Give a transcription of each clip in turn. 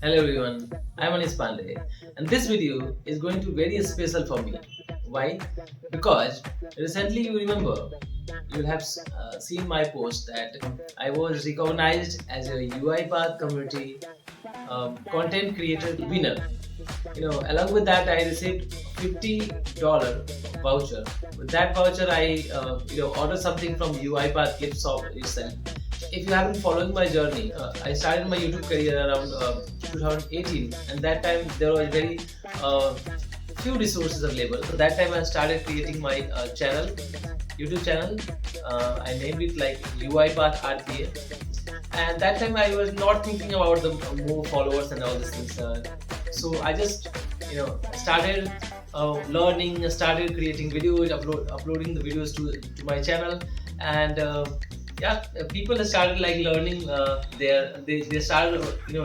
Hello everyone, I'm Anis Pandey and this video is going to be very special for me. Why? Because recently you remember, you have seen my post that I was recognized as a UiPath Community Content Creator winner. Along with that I received $50 voucher. With that voucher I ordered something from UiPath Gift Shop itself. If you haven't followed my journey, I started my YouTube career around 2018, and that time there was very few resources available. So that time I started creating my YouTube channel. I named it like UiPath RPA, and that time I was not thinking about the more followers and all these things. So I just started learning, started creating videos, uploading the videos to my channel, and people started like learning they started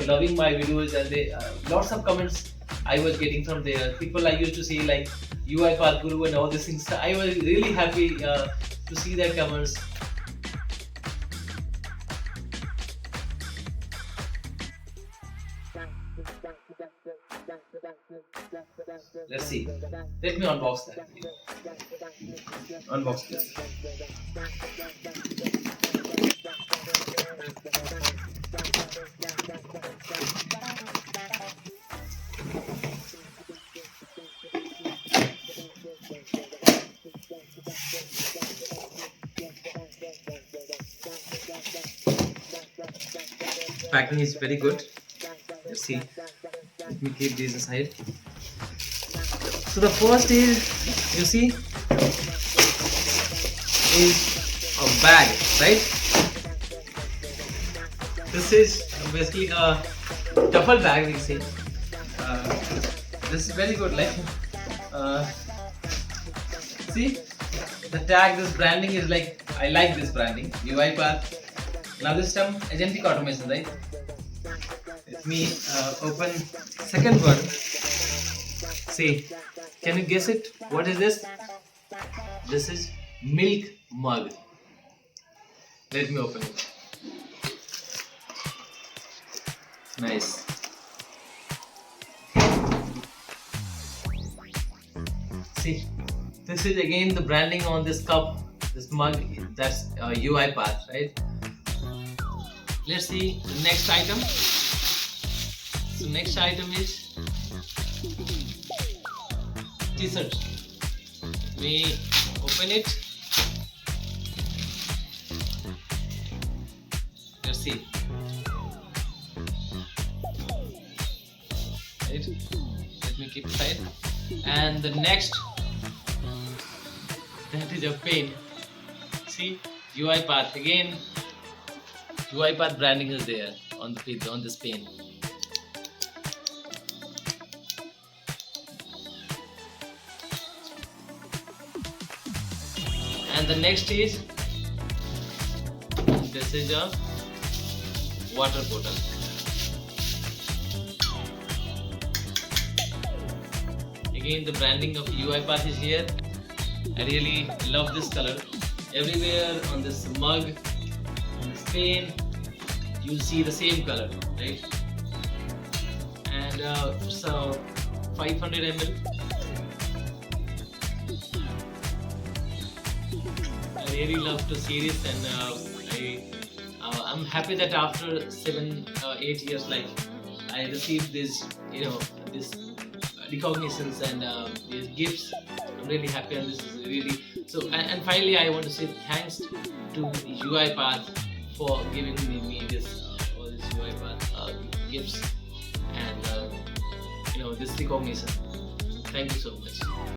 loving my videos, and they lots of comments I was getting from there. People I used to say like UiPath Guru and all these things. I was really happy to see their comments. Let's see. Let me unbox that. Unbox this. Packing is very good. Let's see. Let me keep these aside. So the first is, you see, is a bag, right? This is basically a duffel bag, we say. This is very good, like see the tag. This branding is like, I like this branding, UiPath. Now this term Agentic Automation, right? Let me open second one. See, can you guess it? What is this? This is milk mug. Let me open it. Nice. See, this is again the branding on this cup, this mug. That's UiPath, right? Let's see the next item. So next item is t-shirt. Let me open it. Let's see. Right. Let me keep it aside. And the next, that is a pen. See, UiPath again. UiPath branding is there on this pen. And the next is, this is a water bottle. Again, the branding of UiPath is here. I really love this color. Everywhere on this mug, on this pen, you'll see the same color, right? And so 500 ml. I really love to see this, and I'm happy that after 7-8 years, like, I received this this recognitions and these gifts. I'm really happy, and this is really so. And finally, I want to say thanks to UiPath for giving me this all these UiPath gifts and this recognition. Thank you so much.